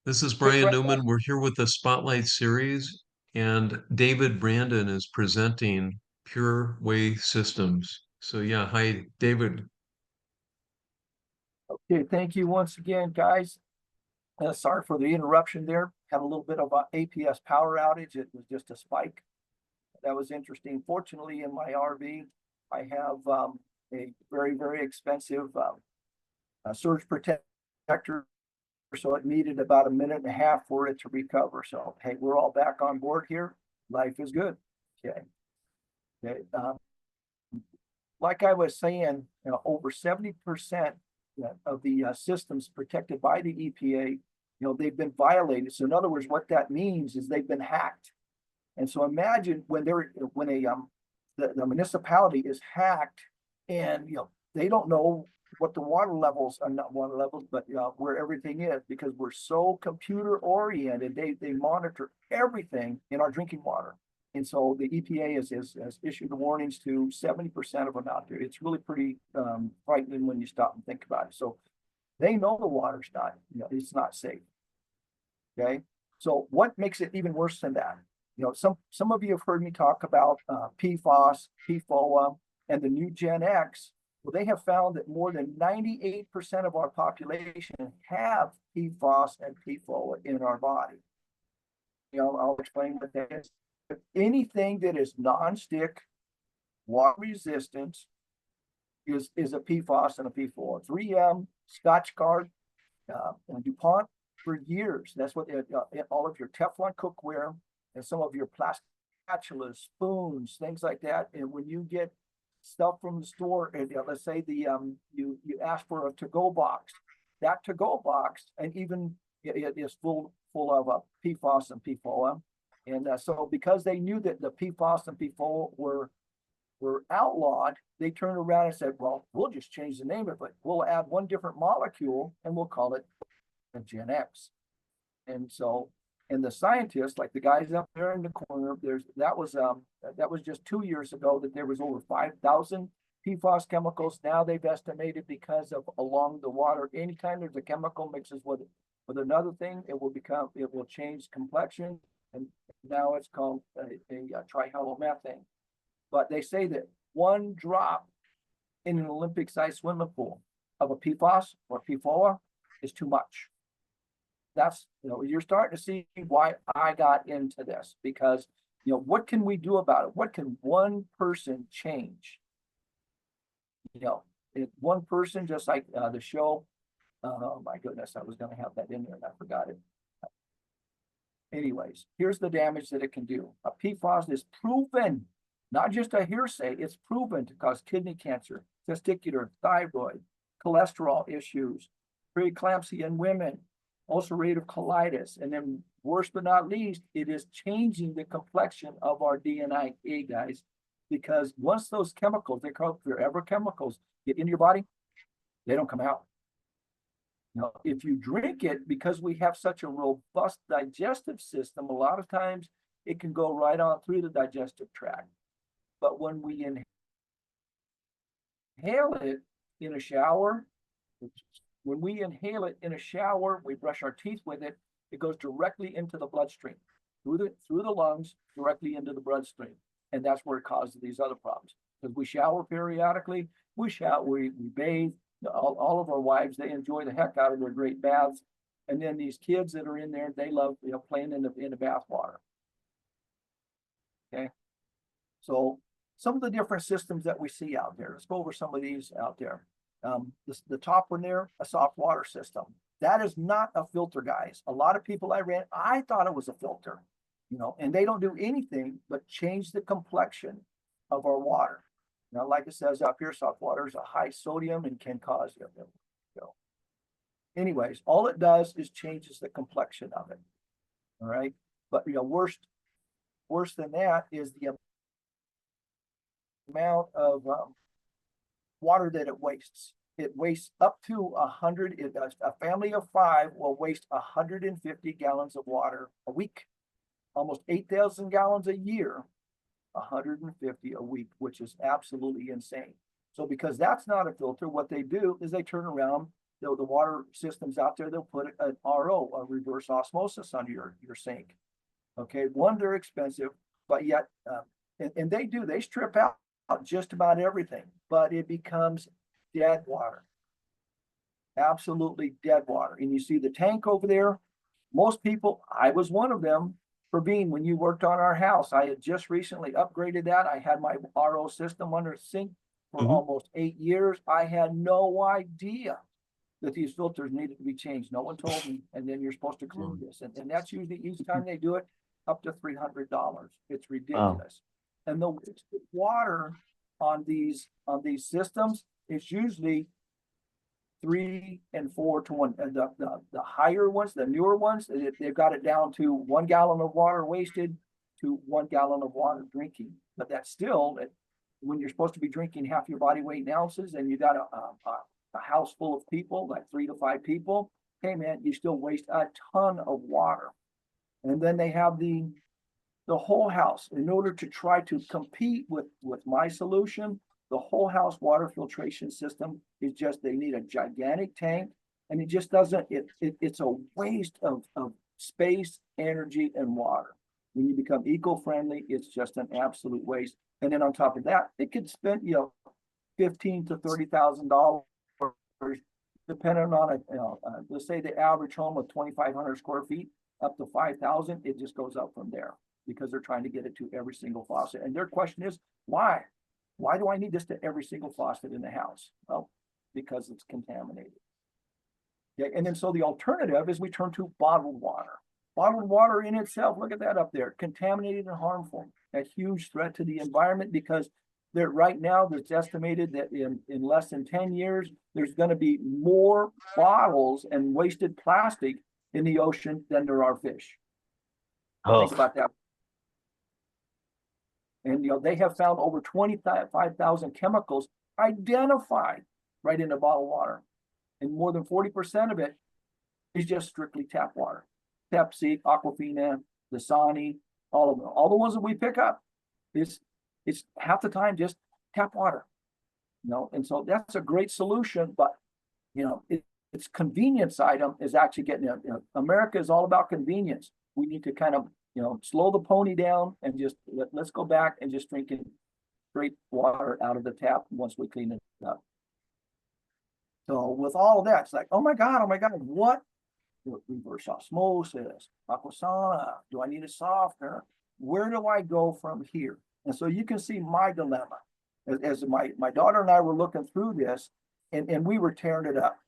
This is Hey, Bryan Brett. Newman. We're here with the Spotlight Series, and David Brandon is presenting Pureway Systems. So, yeah, hi, David. Okay, thank you once again, guys. Sorry for the interruption there. Had a little bit of a APS power outage. It was just a spike. That was interesting. Fortunately, in my RV, I have a very, very expensive surge protector. So it needed about a minute and a half for it to recover. So, hey, we're all back on board here. Life is good. Okay. Okay. Like I was saying, over 70% of the systems protected by the EPA, they've been violated. So in other words, what that means is they've been hacked. And so imagine when the municipality is hacked, and they don't know what the water levels are, not water levels, but where everything is, because we're so computer oriented. They monitor everything in our drinking water. And so the EPA has issued warnings to 70% of them out there. It's really pretty frightening when you stop and think about it. So they know the water's not, it's not safe. Okay. So what makes it even worse than that? Some of you have heard me talk about PFOS, PFOA, and the new Gen X. Well, they have found that more than 98% of our population have PFOS and PFOA in our body. I'll explain what that is. Anything that is non-stick, water resistant is a PFOS and a PFOA. 3M, Scotchgard, and DuPont for years. That's what all of your Teflon cookware and some of your plastic spatulas, spoons, things like that. And when you get stuff from the store, and let's say you ask for a to-go box, that to-go box, and even it is full of PFOS and PFOA. And so because they knew that the PFOS and PFOA were outlawed, they turned around and said, well, we'll just change the name of it. We'll add one different molecule and we'll call it a Gen X. And so, and the scientists, like the guys up there in the corner, that was just 2 years ago that there was over 5,000 PFOS chemicals. Now they've estimated, because of along the water, anytime there's a chemical mixes with another thing, it will change complexion. And now it's called a trihalomethane. But they say that one drop in an Olympic-sized swimming pool of a PFOS or PFOA is too much. That's, you're starting to see why I got into this, because, what can we do about it? What can one person change? One person, just like the show. Oh my goodness, I was going to have that in there and I forgot it. Anyways, here's the damage that it can do. A PFOS is proven, not just a hearsay, it's proven to cause kidney cancer, testicular, thyroid, cholesterol issues, preeclampsia in women, ulcerative colitis, and then worst but not least, it is changing the complexion of our DNA, guys, because once those chemicals, they're called forever chemicals, get into your body, they don't come out. Now, if you drink it, because we have such a robust digestive system, a lot of times it can go right on through the digestive tract. But when we inhale it in a shower, when we inhale it in a shower, we brush our teeth with it, it goes directly into the bloodstream, through the lungs, directly into the bloodstream. And that's where it causes these other problems. Because we shower periodically, we bathe. All of our wives, they enjoy the heck out of their great baths. And then these kids that are in there, they love playing in the bath water. Okay. So some of the different systems that we see out there. Let's go over some of these out there. The top one there, a soft water system. That is not a filter, guys. A lot of people I thought it was a filter, and they don't do anything but change the complexion of our water. Now, like it says up here, soft water is a high sodium and can cause Anyways, all it does is changes the complexion of it. All right. But worse than that is the amount of water that it wastes. It wastes up to 100. A family of 5 will waste 150 gallons of water a week, almost 8,000 gallons a year. 150 a week, which is absolutely insane. So because that's not a filter, what they do is they turn around the water systems out there, they'll put an RO, a reverse osmosis under your sink. Okay, one, they're expensive, but yet, and they strip out just about everything, but it becomes dead water. Absolutely dead water. And you see the tank over there. Most people, I was one of them, for being, when you worked on our house, I had just recently upgraded that. I had my RO system under sink for almost 8 years. I had no idea that these filters needed to be changed. No one told me. And then you're supposed to clean this. And that's usually each time they do it, up to $300. It's ridiculous. Wow. And the water on these systems is usually 3 and 4 to 1. And the higher ones, the newer ones, they've got it down to 1 gallon of water wasted to 1 gallon of water drinking. But that's still, when you're supposed to be drinking half your body weight in ounces, and you got a house full of people, like 3 to 5 people, hey man, you still waste a ton of water. And then they have the whole house. In order to try to compete with my solution, the whole house water filtration system is just, they need a gigantic tank, and it just doesn't, it's a waste of space, energy, and water. When you become eco-friendly, it's just an absolute waste. And then on top of that, it could spend, $15,000 to $30,000, depending on it. Let's say the average home of 2,500 square feet, up to 5,000, it just goes up from there, because they're trying to get it to every single faucet. And their question is, why? Why do I need this to every single faucet in the house? Well, because it's contaminated. Okay, and then so the alternative is we turn to bottled water. Bottled water in itself, look at that up there, contaminated and harmful. A huge threat to the environment, because right now it's estimated that in less than 10 years, there's going to be more bottles and wasted plastic in the ocean than there are fish. Think about that. And they have found over 25,000 chemicals identified right in the bottled water. And more than 40% of it is just strictly tap water. Pepsi, Aquafina, Dasani, all of them. All the ones that we pick up, it's half the time just tap water. And so that's a great solution, but its convenience item is actually getting it. America is all about convenience. We need to kind of slow the pony down and just let's go back and just drinking straight water out of the tap once we clean it up. So with all of that, it's like, oh my God, what? Reverse osmosis, aquasana, do I need a softener? Where do I go from here? And so you can see my dilemma. As my daughter and I were looking through this, and we were tearing it up,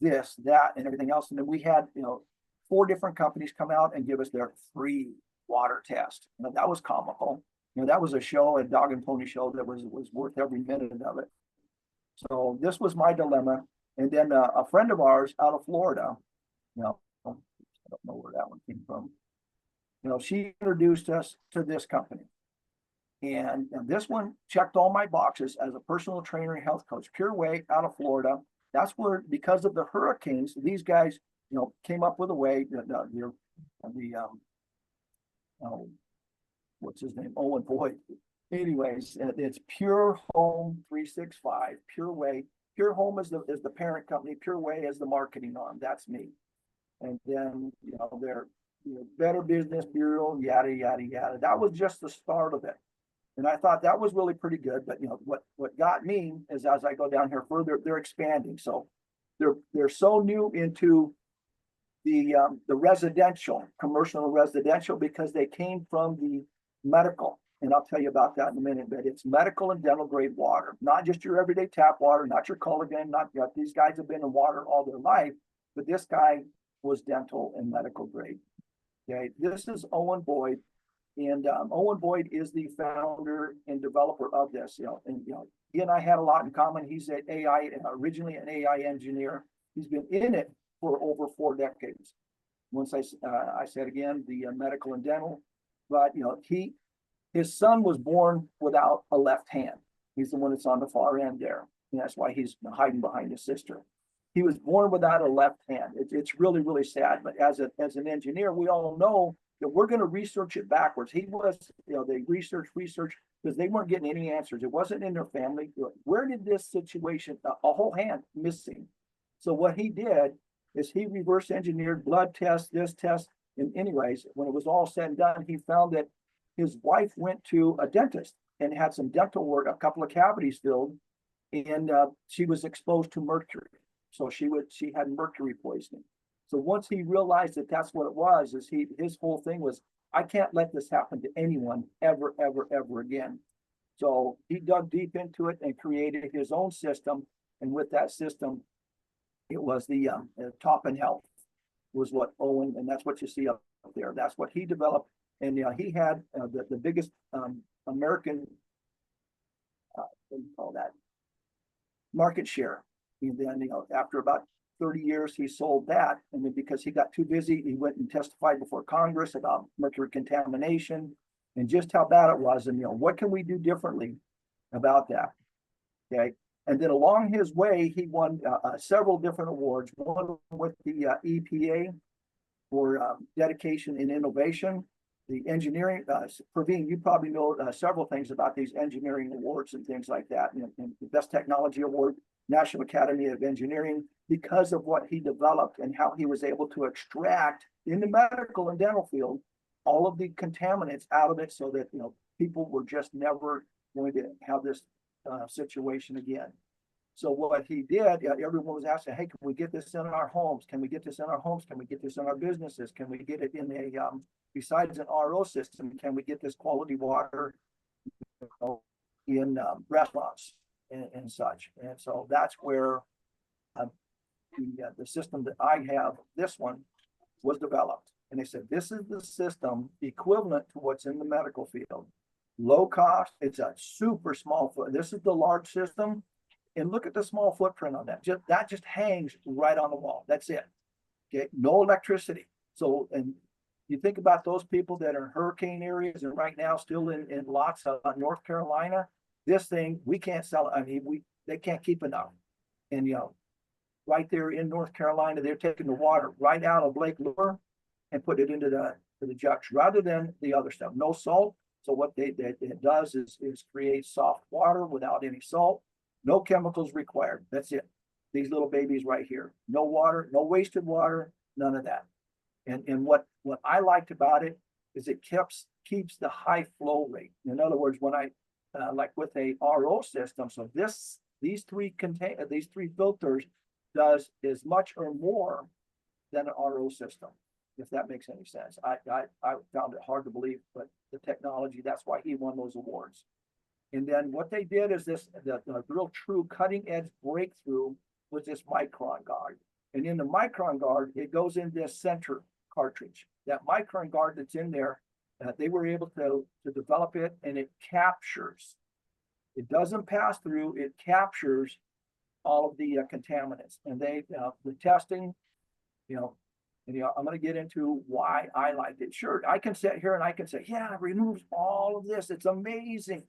this, that, and everything else. And then we had, 4 different companies come out and give us their free water test. That was comical. That was a show, a dog and pony show, that was worth every minute of it. So this was my dilemma. And then a friend of ours out of Florida, I don't know where that one came from. She introduced us to this company. And this one checked all my boxes as a personal trainer and health coach. Pureway out of Florida. That's where, because of the hurricanes, these guys, came up with a way. What's his name? Owen Boyd. Anyways, it's Pure Home 365. Pureway. Pure Home is the parent company. Pureway is the marketing arm. That's me. And then their Better Business Bureau, yada yada yada. That was just the start of it. And I thought that was really pretty good. But what got me is, as I go down here further, they're expanding. So they're so new into the residential, commercial and residential, because they came from the medical. And I'll tell you about that in a minute. But it's medical and dental grade water, not just your everyday tap water, not your Culligan, not these guys have been in water all their life, but this guy was dental and medical grade. Okay, this is Owen Boyd. And Owen Boyd is the founder and developer of this. He and I had a lot in common. He's originally an AI engineer. He's been in it for over 4 decades. Once I said again, the medical and dental, but his son was born without a left hand. He's the one that's on the far end there, and that's why he's hiding behind his sister. He was born without a left hand. It's really, really sad. But as an engineer, we all know that we're going to research it backwards. He was, they researched because they weren't getting any answers. It wasn't in their family. Where did this situation, a whole hand missing, So what he did is he reverse engineered blood tests, this test. And anyways, when it was all said and done, he found that his wife went to a dentist and had some dental work, a couple of cavities filled, and she was exposed to mercury. So she had mercury poisoning. So once he realized that that's what it was, his whole thing was, I can't let this happen to anyone ever, ever, ever again. So he dug deep into it and created his own system. And with that system, it was the Top in Health was what Owen, and that's what you see up there. That's what he developed. And he had the biggest American, what do you call that, market share. And then, after about 30 years, he sold that. And then because he got too busy, he went and testified before Congress about mercury contamination and just how bad it was. And, what can we do differently about that? Okay. And then along his way, he won several different awards, one with the EPA for dedication in innovation. The engineering, Praveen, you probably know several things about these engineering awards and things like that. And the Best Technology Award, National Academy of Engineering, because of what he developed and how he was able to extract in the medical and dental field all of the contaminants out of it, so that people were just never going to have this situation again. So what he did, everyone was asking, hey, can we get this in our homes? Can we get this in our homes? Can we get this in our businesses? Can we get it in a, besides an RO system, can we get this quality water in restaurants and such? And so that's where the system that I have, this one, was developed. And they said, this is the system equivalent to what's in the medical field. Low cost, it's a super small foot. This is the large system. And look at the small footprint on that. That just hangs right on the wall. That's it. Okay, no electricity. So, and you think about those people that are in hurricane areas and right now still in lots of North Carolina. This thing, we can't sell it. I mean, they can't keep enough. And right there in North Carolina, they're taking the water right out of Lake Lure and put it into the jugs rather than the other stuff. No salt. So what it does is create soft water without any salt. No chemicals required. That's it. These little babies right here. No water, no wasted water, none of that. And what I liked about it is it keeps the high flow rate. In other words, when I like with a RO system, so these three filters does as much or more than an RO system, if that makes any sense. I found it hard to believe, but the technology, that's why he won those awards. And then what they did is the real true cutting edge breakthrough was this Micron guard. And in the Micron guard, it goes in this center cartridge. That Micron guard that's in there, they were able to develop it, and it captures. It doesn't pass through, it captures all of the contaminants. And the testing, and I'm going to get into why I liked it. Sure, I can sit here and I can say, yeah, it removes all of this. It's amazing.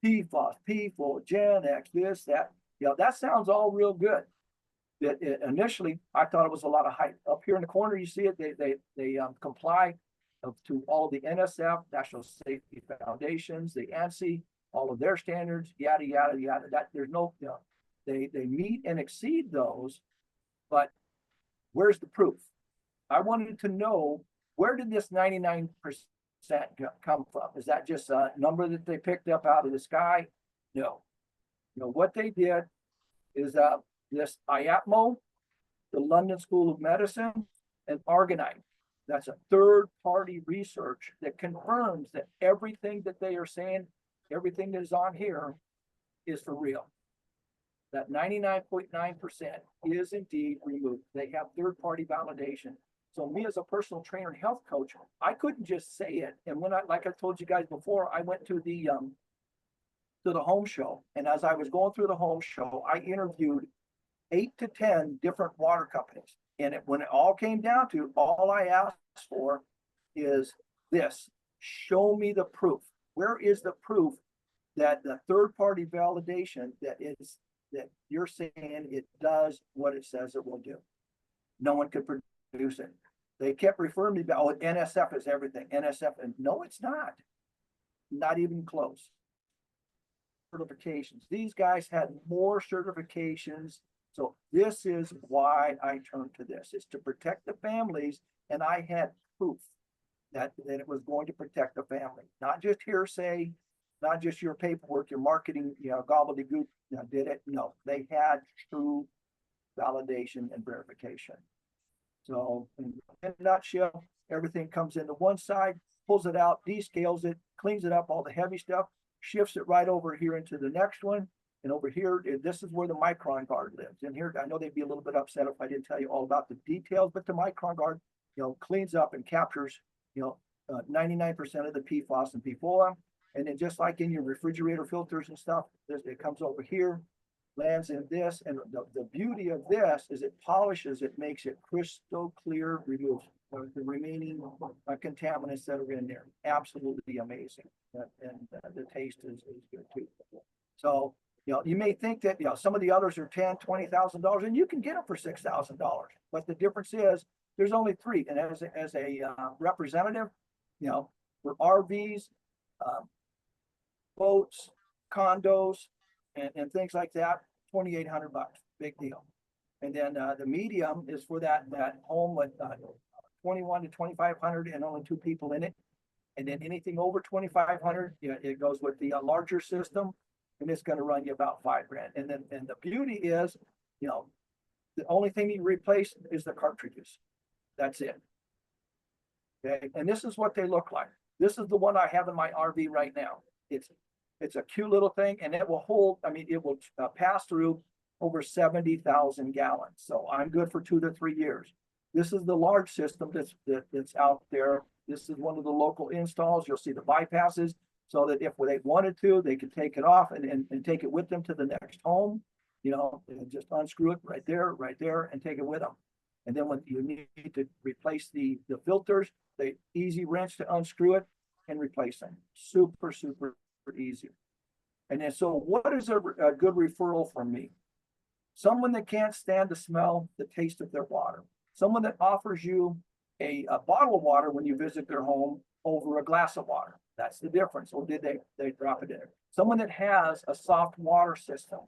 PFOS, PFOA, Gen X, this, that. That sounds all real good. Initially, I thought it was a lot of hype. Up here in the corner, you see it. They comply to all of the NSF, National Safety Foundations, the ANSI, all of their standards, yada yada yada. That there's no, they meet and exceed those, but where's the proof? I wanted to know, where did this 99% come from? Is that just a number that they picked up out of the sky? No. What they did is this IAPMO, the London School of Medicine, and Argonite. That's a third-party research that confirms that everything that they are saying, everything that is on here, is for real. That 99.9% is indeed removed. They have third-party validation. So me as a personal trainer and health coach, I couldn't just say it. And when like I told you guys before, I went to the home show. And as I was going through the home show, I interviewed 8 to 10 different water companies. And when it all came down to, all I asked for is this: show me the proof. Where is the proof that the third-party validation that you're saying it does what it says it will do? No one could produce it. They kept referring to me about, NSF is everything. NSF, and no, it's not. Not even close. Certifications. These guys had more certifications So this is why I turned to this, is to protect the families. And I had proof that it was going to protect the family, not just hearsay, not just your paperwork, your marketing, gobbledygook, did it. No, they had true validation and verification. So in a nutshell, everything comes into one side, pulls it out, descales it, cleans it up, all the heavy stuff, shifts it right over here into the next one. And over here, this is where the micron guard lives. And here, I know they'd be a little bit upset if I didn't tell you all about the details, but the micron guard, cleans up and captures, 99% of the PFAS and PFOA. And then just like in your refrigerator filters and stuff, it comes over here, lands in this. And the beauty of this is it polishes, it makes it crystal clear, removes the remaining contaminants that are in there. Absolutely amazing. And the taste is good too. So, you may think that, some of the others are $10,000, $20,000, and you can get them for $6,000. But the difference is there's only three. And as a representative, for RVs, boats, condos, and things like that, $2,800, big deal. And then the medium is for that home with 21 to 2,500 and only two people in it. And then anything over 2,500, it goes with the larger system, and it's going to run you about $5,000. And the beauty is, the only thing you replace is the cartridges. That's it. Okay, and this is what they look like. This is the one I have in my RV right now. It's a cute little thing, and it will hold. I mean, it will pass through over 70,000 gallons. So I'm good for 2 to 3 years. This is the large system that's out there. This is one of the local installs. You'll see the bypasses, so that if they wanted to, they could take it off and take it with them to the next home. And just unscrew it right there, and take it with them. And then when you need to replace the filters, they easy wrench to unscrew it and replace them. Super, super easy. And then, so what is a good referral from me? Someone that can't stand the smell, the taste of their water. Someone that offers you a bottle of water when you visit their home over a glass of water. That's the difference. Or did they drop it in there? Someone that has a soft water system,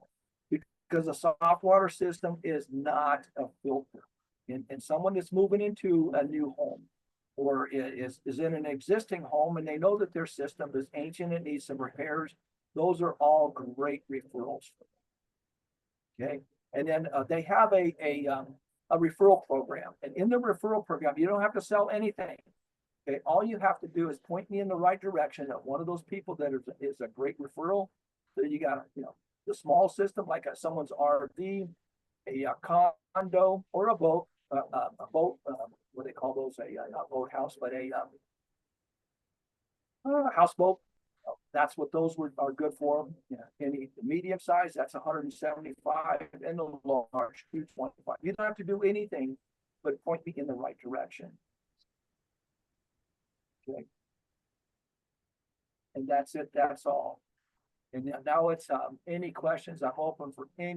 because a soft water system is not a filter. And someone that's moving into a new home, or is in an existing home, and they know that their system is ancient and needs some repairs, those are all great referrals. Okay, and then they have a referral program, and in the referral program, you don't have to sell anything. Okay, all you have to do is point me in the right direction of one of those people that is a great referral. So you got, the small system like someone's RV, a condo, or a boat. A boat, what do they call those? Not boathouse, but a houseboat. That's what those are good for. Any medium size, that's 175, and the large 225. You don't have to do anything but point me in the right direction. Okay. And that's it. That's all. And now it's any questions. I'm open for any